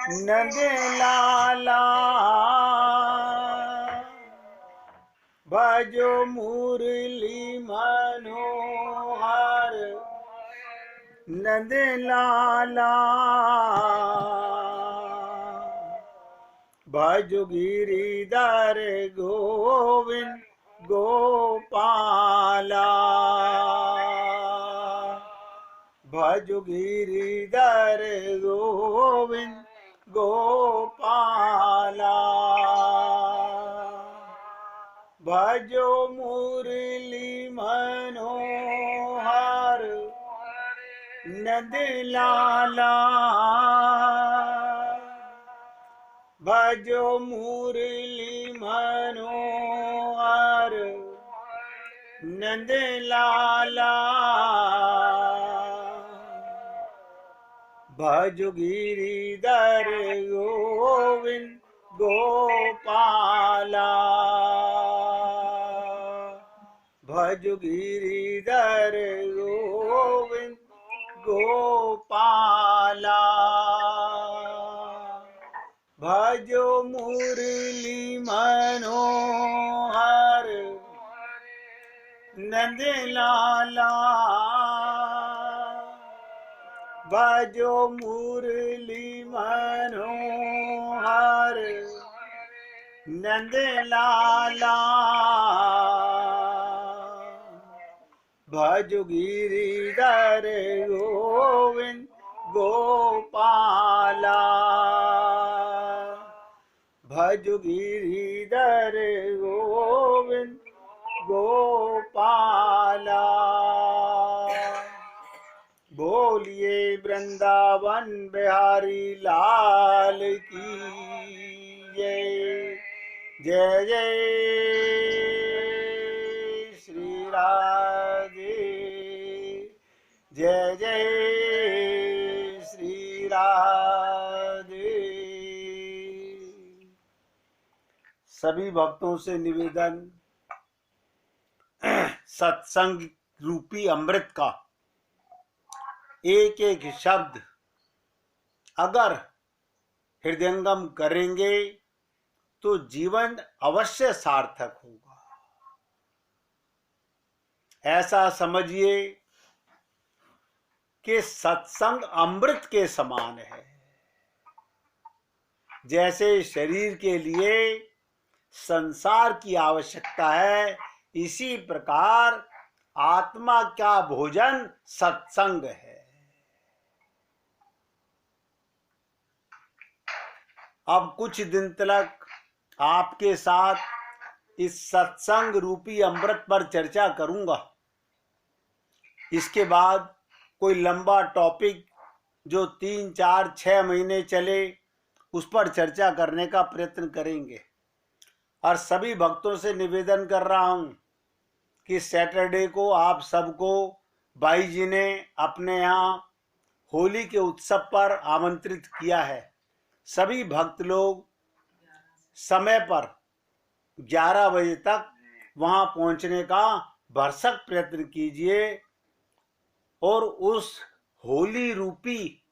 नंद लाला भजो मुरली मनोहर नंद लाला भजो गिरिधर गोविंद गोपाला भजो गिरिधर गोविंद गोपाला भजो मुरली मनोहर नंद लाला भजो मुरली मनोहर नंद लाला भजो गिरिधर गोविंद गोपाला भजो गिरिधर गोविंद गोपाला भजो मुरली मनोहर नंद लाला भजो मुरली मनोहर नंद लाला भजो गिरिधर गोविंद गोपाला भजो गिरिधर गोविंद गोपाला बोलिए वृंदावन बिहारी लाल की जय जय जय श्री राधे जय जय श्री राधे। सभी भक्तों से निवेदन, सत्संग रूपी अमृत का एक एक शब्द अगर हृदयंगम करेंगे तो जीवन अवश्य सार्थक होगा। ऐसा समझिए कि सत्संग अमृत के समान है। जैसे शरीर के लिए संसार की आवश्यकता है, इसी प्रकार आत्मा का भोजन सत्संग है। अब कुछ दिन तक आपके साथ इस सत्संग रूपी अमृत पर चर्चा करूंगा। इसके बाद कोई लंबा टॉपिक जो 3, 4, 6 महीने चले उस पर चर्चा करने का प्रयत्न करेंगे। और सभी भक्तों से निवेदन कर रहा हूं कि सैटरडे को आप सबको भाई जी ने अपने यहाँ होली के उत्सव पर आमंत्रित किया है। सभी भक्त लोग समय पर 11 बजे तक वहां पहुंचने का भरसक प्रयत्न कीजिए और उस होली रूपी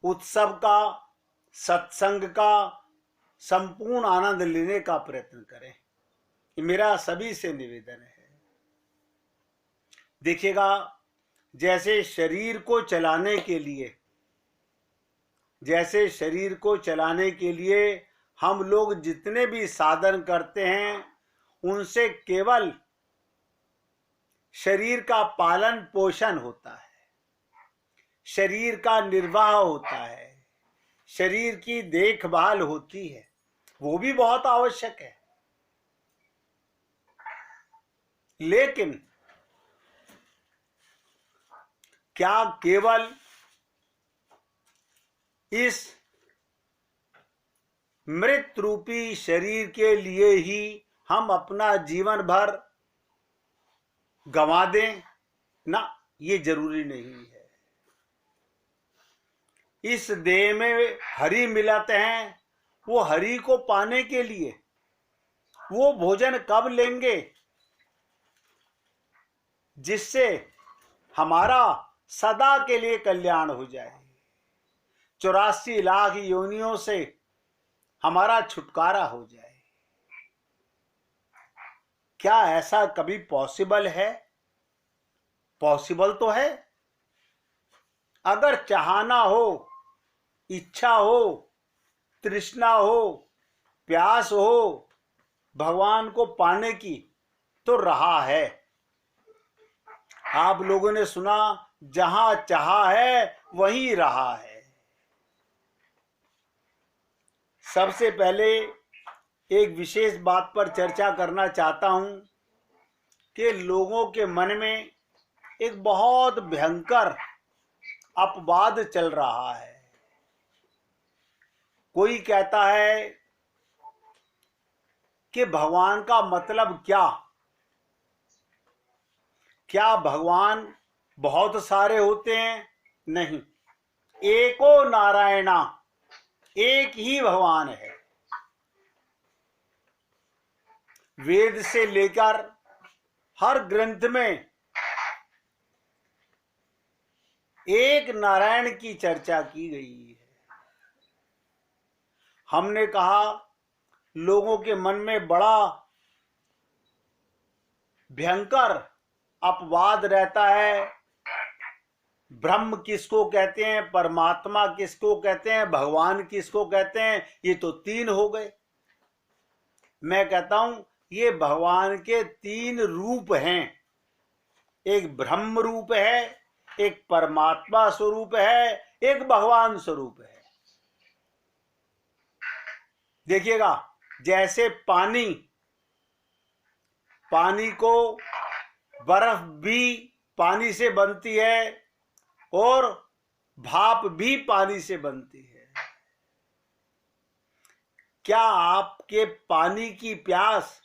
उत्सव का, सत्संग का संपूर्ण आनंद लेने का प्रयत्न करें। ये मेरा सभी से निवेदन है। देखिएगा, जैसे शरीर को चलाने के लिए हम लोग जितने भी साधन करते हैं उनसे केवल शरीर का पालन पोषण होता है, शरीर का निर्वाह होता है, शरीर की देखभाल होती है, वो भी बहुत आवश्यक है। लेकिन क्या केवल इस मृत रूपी शरीर के लिए ही हम अपना जीवन भर गंवा दें? ना, ये जरूरी नहीं है। इस देह में हरि मिलते हैं, वो हरि को पाने के लिए वो भोजन कब लेंगे जिससे हमारा सदा के लिए कल्याण हो जाए। 84 लाख योनियों से हमारा छुटकारा हो जाए। क्या ऐसा कभी पॉसिबल है? पॉसिबल तो है। अगर चाहना हो, इच्छा हो, तृष्णा हो, प्यास हो भगवान को पाने की, तो रहा है। आप लोगों ने सुना, जहां चाहा है वहीं रहा है। सबसे पहले एक विशेष बात पर चर्चा करना चाहता हूं कि लोगों के मन में एक बहुत भयंकर अपवाद चल रहा है। कोई कहता है कि भगवान का मतलब क्या? क्या भगवान बहुत सारे होते हैं? नहीं, एको नारायणा, एक ही भगवान है। वेद से लेकर हर ग्रंथ में एक नारायण की चर्चा की गई है। हमने कहा लोगों के मन में बड़ा भयंकर अपवाद रहता है। ब्रह्म किसको कहते हैं, परमात्मा किसको कहते हैं, भगवान किसको कहते हैं? ये तो तीन हो गए। मैं कहता हूं ये भगवान के तीन रूप हैं। एक ब्रह्म रूप है, एक परमात्मा स्वरूप है, एक भगवान स्वरूप है। देखिएगा, जैसे पानी को बर्फ भी पानी से बनती है और भाप भी पानी से बनती है। क्या आपके पानी की प्यास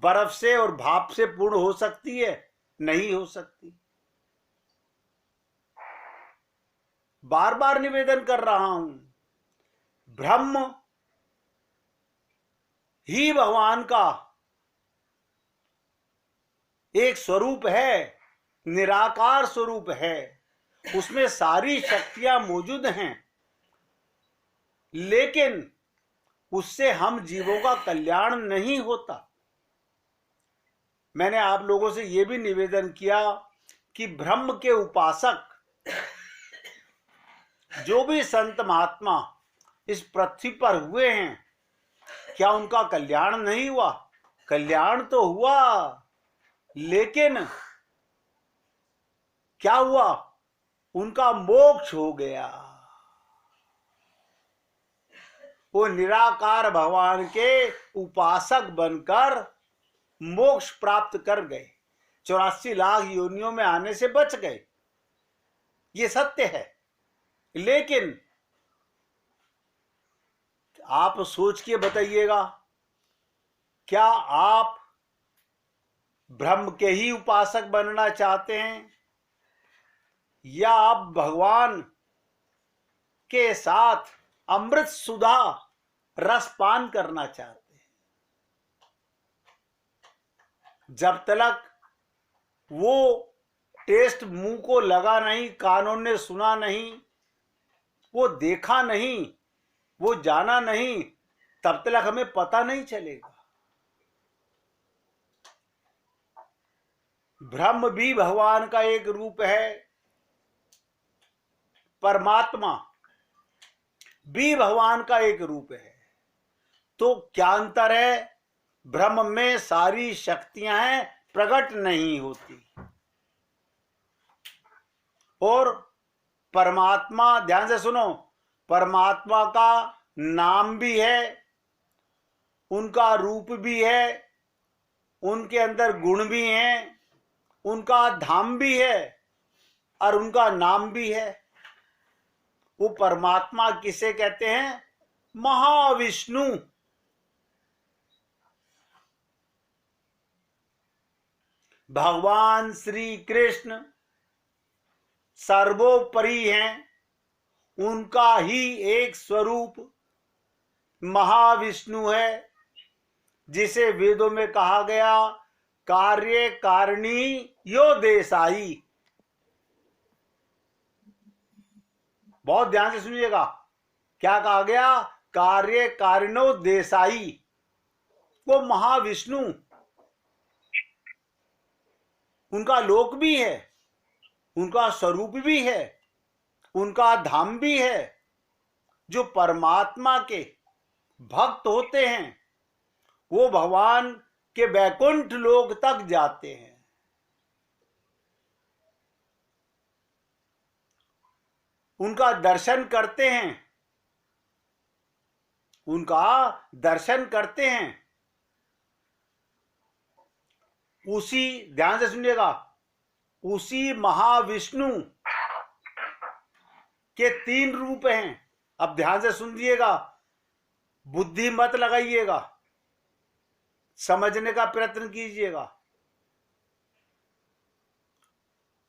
बर्फ से और भाप से पूर्ण हो सकती है? नहीं हो सकती। बार बार निवेदन कर रहा हूं, ब्रह्म ही भगवान का एक स्वरूप है, निराकार स्वरूप है। उसमें सारी शक्तियां मौजूद हैं, लेकिन उससे हम जीवों का कल्याण नहीं होता। मैंने आप लोगों से यह भी निवेदन किया कि ब्रह्म के उपासक जो भी संत महात्मा इस पृथ्वी पर हुए हैं, क्या उनका कल्याण नहीं हुआ? कल्याण तो हुआ, लेकिन क्या हुआ? उनका मोक्ष हो गया। वो निराकार भगवान के उपासक बनकर मोक्ष प्राप्त कर गए, 84 लाख योनियों में आने से बच गए। ये सत्य है। लेकिन आप सोच के बताइएगा, क्या आप ब्रह्म के ही उपासक बनना चाहते हैं, या आप भगवान के साथ अमृत सुधा रसपान करना चाहते हैं? जब तक वो टेस्ट मुंह को लगा नहीं, कानों ने सुना नहीं, वो देखा नहीं, वो जाना नहीं, तब तक हमें पता नहीं चलेगा। ब्रह्म भी भगवान का एक रूप है, परमात्मा भी भगवान का एक रूप है। तो क्या अंतर है? ब्रह्म में सारी शक्तियां हैं, प्रकट नहीं होती, और परमात्मा, ध्यान से सुनो, परमात्मा का नाम भी है, उनका रूप भी है, उनके अंदर गुण भी हैं, उनका धाम भी है और उनका नाम भी है। वो परमात्मा किसे कहते हैं? महाविष्णु। भगवान श्री कृष्ण सर्वोपरि हैं, उनका ही एक स्वरूप महाविष्णु है, जिसे वेदों में कहा गया कार्य कारिणी यो देसाई। बहुत ध्यान से सुनिएगा, क्या कहा गया? कार्य कारिणो देसाई। वो महाविष्णु, उनका लोक भी है, उनका स्वरूप भी है, उनका धाम भी है। जो परमात्मा के भक्त होते हैं वो भगवान के वैकुंठ लोक तक जाते हैं। उनका दर्शन करते हैं, उनका दर्शन करते हैं। उसी, ध्यान से सुनिएगा, उसी महाविष्णु के 3 रूप हैं। अब ध्यान से सुनिएगा, बुद्धि मत लगाइएगा, समझने का प्रयत्न कीजिएगा।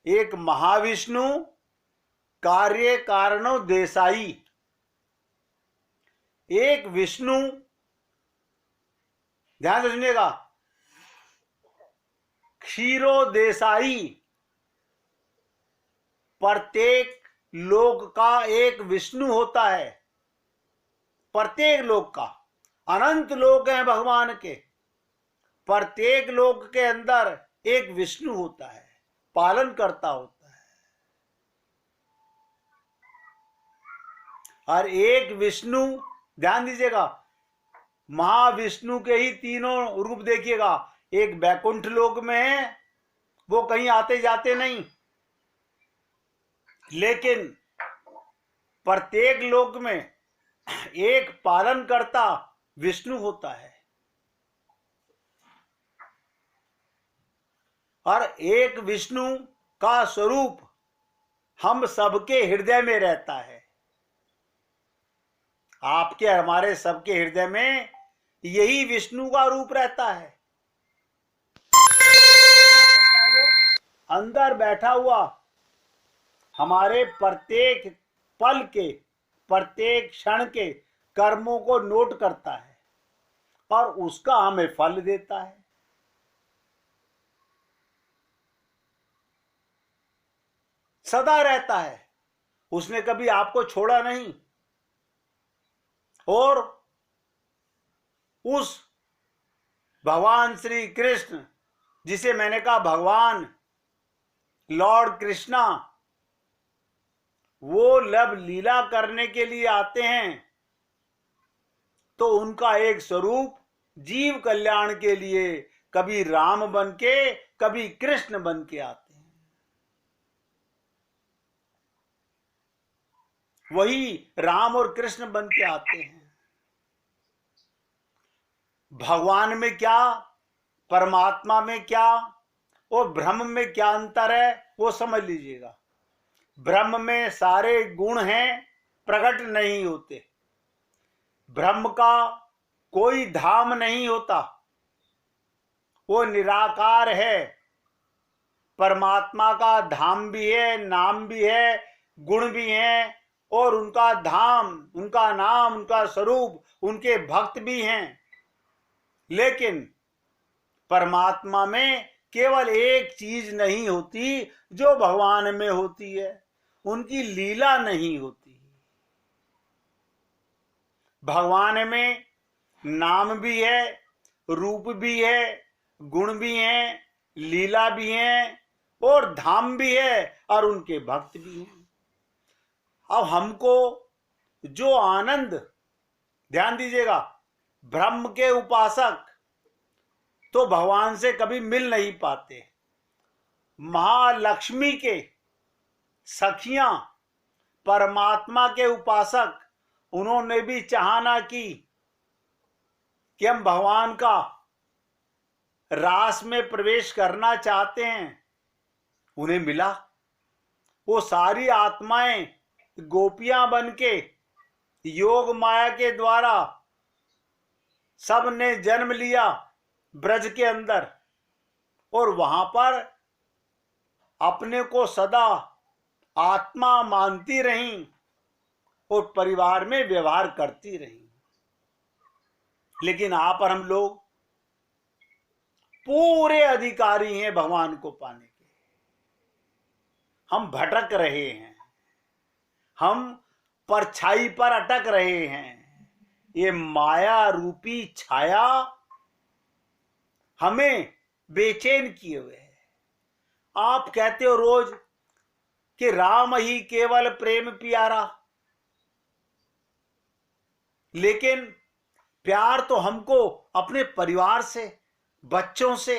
एक महाविष्णु कार्य कारणो देसाई, एक विष्णु, ध्यान से सुनिएगा, क्षीरो देसाई। प्रत्येक लोक का एक विष्णु होता है, प्रत्येक लोक का। अनंत लोक हैं भगवान के, प्रत्येक लोक के अंदर एक विष्णु होता है, पालन करता होता है। और एक विष्णु, ध्यान दीजिएगा, महाविष्णु के ही 3 रूप देखिएगा। एक वैकुंठ लोक में है, वो कहीं आते जाते नहीं, लेकिन प्रत्येक लोक में एक पालन करता विष्णु होता है। और एक विष्णु का स्वरूप हम सबके हृदय में रहता है। आपके, हमारे सबके हृदय में यही विष्णु का रूप रहता है। अंदर बैठा हुआ हमारे प्रत्येक पल के, प्रत्येक क्षण के कर्मों को नोट करता है और उसका हमें फल देता है। सदा रहता है, उसने कभी आपको छोड़ा नहीं। और उस भगवान श्री कृष्ण, जिसे मैंने कहा भगवान लॉर्ड कृष्णा, वो लब लीला करने के लिए आते हैं, तो उनका एक स्वरूप जीव कल्याण के लिए कभी राम बन के, कभी कृष्ण बन के आते हैं। वही राम और कृष्ण बन के आते हैं। भगवान में क्या, परमात्मा में क्या और ब्रह्म में क्या अंतर है, वो समझ लीजिएगा। ब्रह्म में सारे गुण हैं, प्रकट नहीं होते। ब्रह्म का कोई धाम नहीं होता, वो निराकार है। परमात्मा का धाम भी है, नाम भी है, गुण भी हैं, और उनका धाम, उनका नाम, उनका स्वरूप, उनके भक्त भी हैं। लेकिन परमात्मा में केवल एक चीज नहीं होती जो भगवान में होती है, उनकी लीला नहीं होती। भगवान में नाम भी है, रूप भी है, गुण भी हैं, लीला भी है और धाम भी है, और उनके भक्त भी हैं। अब हमको जो आनंद, ध्यान दीजिएगा, ब्रह्म के उपासक तो भगवान से कभी मिल नहीं पाते। महालक्ष्मी के सखियां, परमात्मा के उपासक, उन्होंने भी चाहना की कि हम भगवान का रास में प्रवेश करना चाहते हैं, उन्हें मिला। वो सारी आत्माएं गोपियां बनके योग माया के द्वारा सब ने जन्म लिया ब्रज के अंदर, और वहां पर अपने को सदा आत्मा मानती रहीं और परिवार में व्यवहार करती रहीं। लेकिन आप और हम लोग पूरे अधिकारी हैं भगवान को पाने के। हम भटक रहे हैं, हम परछाई पर अटक रहे हैं। ये माया रूपी छाया हमें बेचैन किए हुए है। आप कहते हो रोज कि राम ही केवल प्रेम प्यारा, लेकिन प्यार तो हमको अपने परिवार से, बच्चों से,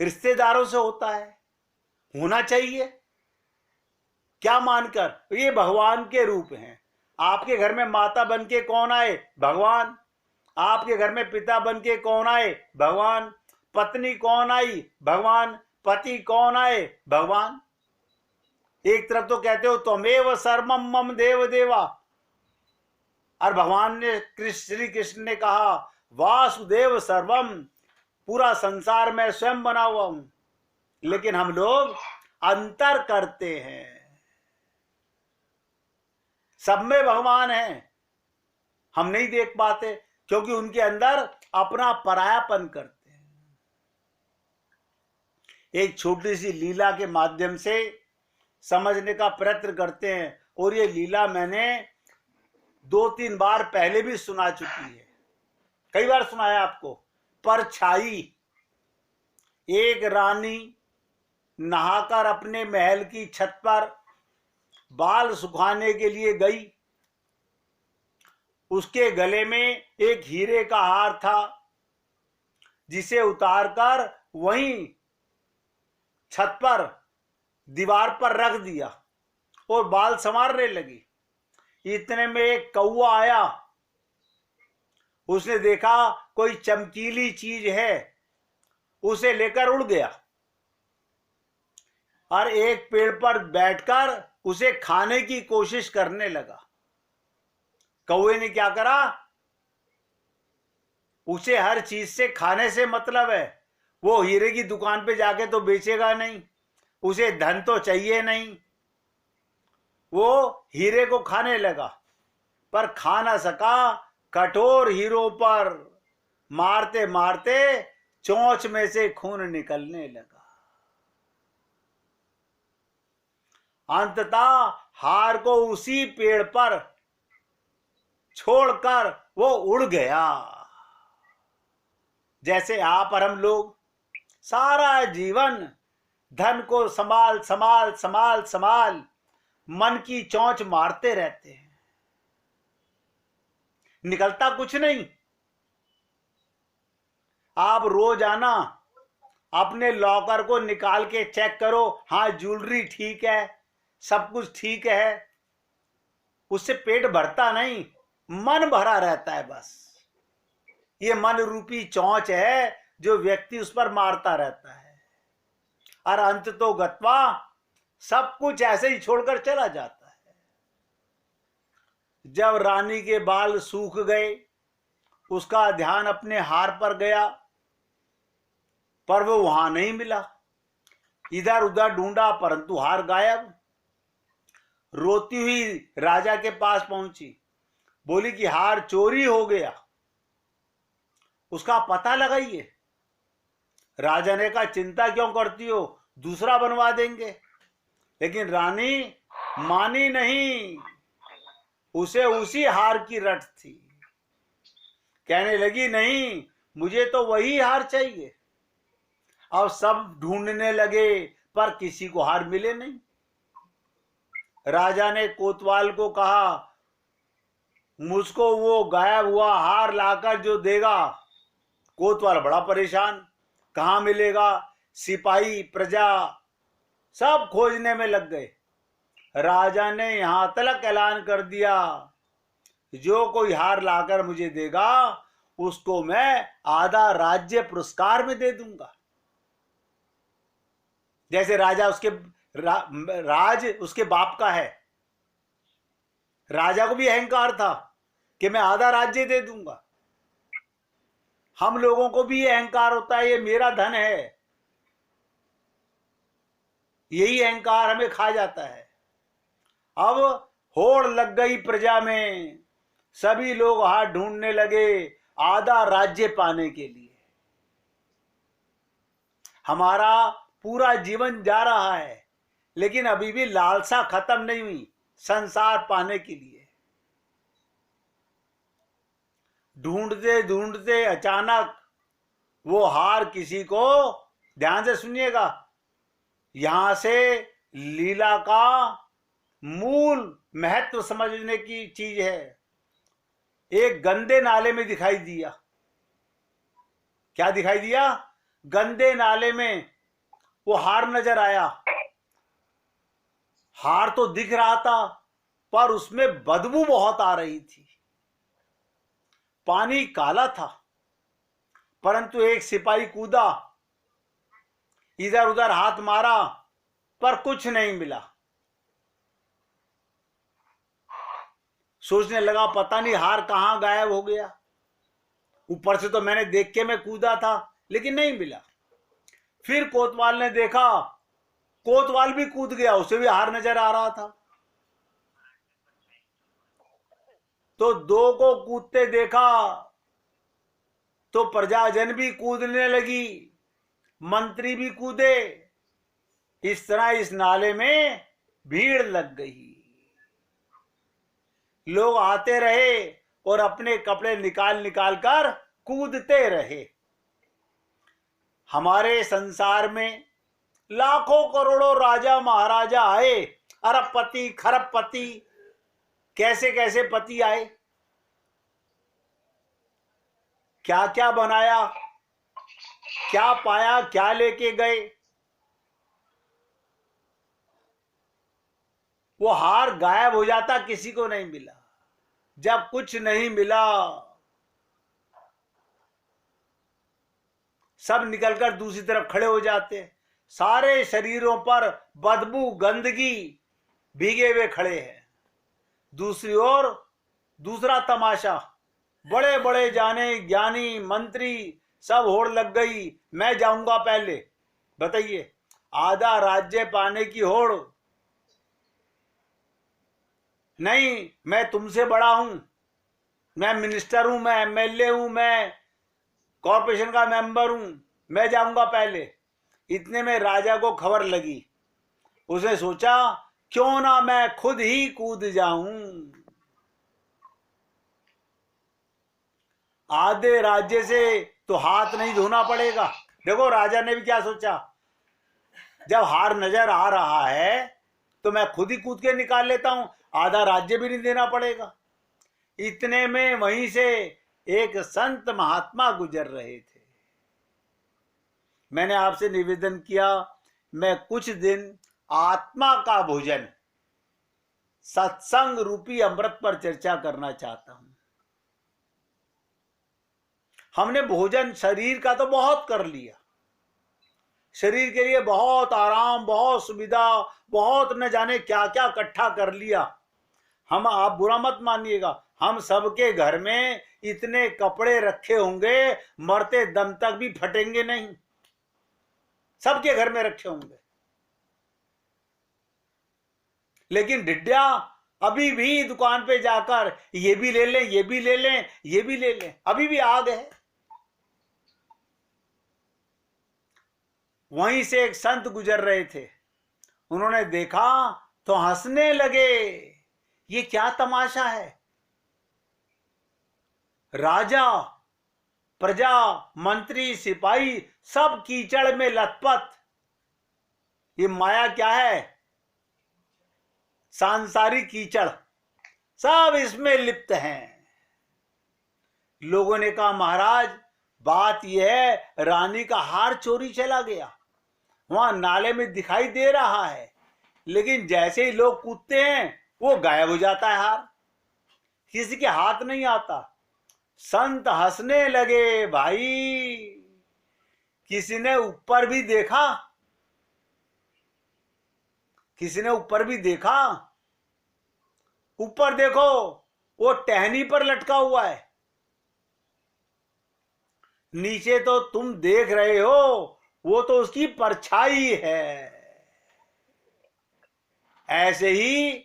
रिश्तेदारों से होता है, होना चाहिए। क्या मानकर? ये भगवान के रूप हैं। आपके घर में माता बन के कौन आए? भगवान। आपके घर में पिता बन के कौन आए? भगवान। पत्नी कौन आई? भगवान। पति कौन आए? भगवान। एक तरफ तो कहते हो त्वमेव सर्वम मम देव देवा, और भगवान ने श्री कृष्ण ने कहा वासुदेव सर्वम, पूरा संसार में स्वयं बना हुआ हूं। लेकिन हम लोग अंतर करते हैं। सब में भगवान है, हम नहीं देख पाते क्योंकि उनके अंदर अपना परायापन करते हैं। एक छोटी सी लीला के माध्यम से समझने का प्रयत्न करते हैं, और ये लीला मैंने 2-3 बार पहले भी सुना चुकी है, कई बार सुनाया आपको। परछाई। एक रानी नहाकर अपने महल की छत पर बाल सुखाने के लिए गई। उसके गले में एक हीरे का हार था, जिसे उतारकर वहीं छत पर दीवार पर रख दिया और बाल संवारने लगी। इतने में एक कौवा आया। उसने देखा कोई चमकीली चीज है, उसे लेकर उड़ गया और एक पेड़ पर बैठकर उसे खाने की कोशिश करने लगा। कौवे ने क्या करा? उसे हर चीज से खाने से मतलब है। वो हीरे की दुकान पे जाके तो बेचेगा नहीं, उसे धन तो चाहिए नहीं। वो हीरे को खाने लगा, पर खा ना सका। कठोर हीरों पर मारते मारते चोंच में से खून निकलने लगा। अंततः हार को उसी पेड़ पर छोड़कर वो उड़ गया। जैसे आप और हम लोग सारा जीवन धन को संभाल संभाल संभाल संभाल मन की चोंच मारते रहते हैं, निकलता कुछ नहीं। आप रोजाना अपने लॉकर को निकाल के चेक करो, हाँ ज्वेलरी ठीक है, सब कुछ ठीक है। उससे पेट भरता नहीं, मन भरा रहता है बस। ये मन रूपी चोंच है जो व्यक्ति उस पर मारता रहता है, और अंत तो गत्वा सब कुछ ऐसे ही छोड़कर चला जाता है। जब रानी के बाल सूख गए, उसका ध्यान अपने हार पर गया, पर वो वहां नहीं मिला। इधर उधर ढूंढा, परंतु हार गायब। रोती हुई राजा के पास पहुंची, बोली कि हार चोरी हो गया, उसका पता लगाइए। राजा ने कहा चिंता क्यों करती हो, दूसरा बनवा देंगे। लेकिन रानी मानी नहीं, उसे उसी हार की रट थी। कहने लगी नहीं, मुझे तो वही हार चाहिए। अब सब ढूंढने लगे, पर किसी को हार मिले नहीं। राजा ने कोतवाल को कहा मुझको वो गायब हुआ हार लाकर जो देगा। कोतवाल बड़ा परेशान, कहाँ मिलेगा। सिपाही प्रजा सब खोजने में लग गए। राजा ने यहां तक ऐलान कर दिया, जो कोई हार लाकर मुझे देगा उसको मैं आधा राज्य पुरस्कार में दे दूंगा। जैसे राजा उसके राज उसके बाप का है, राजा को भी अहंकार था कि मैं आधा राज्य दे दूंगा। हम लोगों को भी अहंकार होता है, ये मेरा धन है। यही अहंकार हमें खा जाता है। अब होड़ लग गई प्रजा में, सभी लोग हाथ ढूंढने लगे आधा राज्य पाने के लिए। हमारा पूरा जीवन जा रहा है, लेकिन अभी भी लालसा खत्म नहीं हुई। संसार पाने के लिए। ढूंढते ढूंढते अचानक वो हार किसी को, ध्यान से सुनिएगा, यहां से लीला का मूल महत्व समझने की चीज है, एक गंदे नाले में दिखाई दिया। क्या दिखाई दिया? गंदे नाले में वो हार नजर आया। हार तो दिख रहा था पर उसमें बदबू बहुत आ रही थी। पानी काला था, परंतु एक सिपाही कूदा, इधर उधर हाथ मारा पर कुछ नहीं मिला। सोचने लगा पता नहीं हार कहां गायब हो गया। ऊपर से तो मैंने देख के मैं कूदा था, लेकिन नहीं मिला। फिर कोतवाल ने देखा, कोतवाल भी कूद गया, उसे भी हार नजर आ रहा था। तो दो को कूदते देखा तो प्रजाजन भी कूदने लगी, मंत्री भी कूदे। इस तरह इस नाले में भीड़ लग गई। लोग आते रहे और अपने कपड़े निकाल निकाल कर कूदते रहे। हमारे संसार में लाखों करोड़ों राजा महाराजा आए, अरबपति खरबपति, कैसे कैसे पति आए, क्या क्या बनाया, क्या पाया, क्या लेके गए। वो हार गायब हो जाता, किसी को नहीं मिला। जब कुछ नहीं मिला, सब निकलकर दूसरी तरफ खड़े हो जाते। सारे शरीरों पर बदबू, गंदगी, भीगे हुए खड़े हैं। दूसरी ओर दूसरा तमाशा, बड़े बड़े जाने ज्ञानी मंत्री सब होड़ लग गई, मैं जाऊंगा पहले। बताइए, आधा राज्य पाने की होड़। नहीं, मैं तुमसे बड़ा हूं, मैं मिनिस्टर हूं, मैं एमएलए हूं, मैं कॉर्पोरेशन का मेंबर हूं, मैं जाऊंगा पहले। इतने में राजा को खबर लगी। उसने सोचा क्यों ना मैं खुद ही कूद जाऊं। आधे राज्य से तो हाथ नहीं धोना पड़ेगा। देखो राजा ने भी क्या सोचा, जब हार नजर आ रहा है तो मैं खुद ही कूद के निकाल लेता हूं, आधा राज्य भी नहीं देना पड़ेगा। इतने में वहीं से एक संत महात्मा गुजर रहे थे। मैंने आपसे निवेदन किया, मैं कुछ दिन आत्मा का भोजन, सत्संग रूपी अमृत पर चर्चा करना चाहता हूं। हमने भोजन शरीर का तो बहुत कर लिया, शरीर के लिए बहुत आराम, बहुत सुविधा, बहुत न जाने क्या क्या इकट्ठा कर लिया। हम, आप बुरा मत मानिएगा, हम सबके घर में इतने कपड़े रखे होंगे, मरते दम तक भी फटेंगे नहीं, सबके घर में रखे होंगे। लेकिन ढिड्ढिया अभी भी दुकान पे जाकर ये भी ले लें, ये भी ले लें, ये भी ले लें, अभी भी आग है। वहीं से एक संत गुजर रहे थे, उन्होंने देखा तो हंसने लगे, ये क्या तमाशा है। राजा, प्रजा, मंत्री, सिपाही सब कीचड़ में लथपथ। ये माया क्या है? सांसारिक कीचड़, सब इसमें लिप्त हैं। लोगों ने कहा महाराज बात यह है, रानी का हार चोरी चला गया, वहां नाले में दिखाई दे रहा है, लेकिन जैसे ही लोग कूदते हैं वो गायब हो जाता है हार, किसी के हाथ नहीं आता। संत हंसने लगे, भाई किसी ने ऊपर भी देखा, किसी ने ऊपर भी देखा? ऊपर देखो, वो टहनी पर लटका हुआ है, नीचे तो तुम देख रहे हो, वो तो उसकी परछाई है। ऐसे ही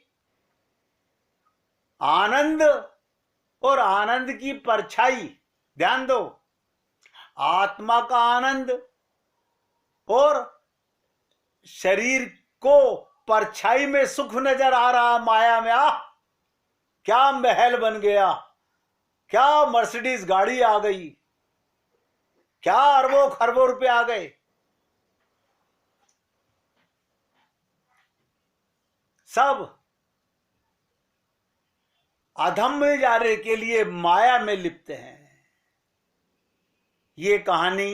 आनंद और आनंद की परछाई, ध्यान दो, आत्मा का आनंद और शरीर को परछाई में सुख नजर आ रहा माया में। क्या महल बन गया, क्या मर्सिडीज गाड़ी आ गई, क्या अरबों खरबों रुपए आ गए। सब अधम में जाने के लिए माया में लिप्त हैं। ये कहानी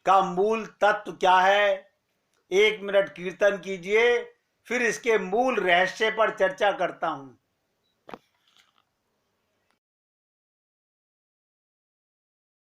का मूल तत्व क्या है? 1 मिनट कीर्तन कीजिए, फिर इसके मूल रहस्य पर चर्चा करता हूं।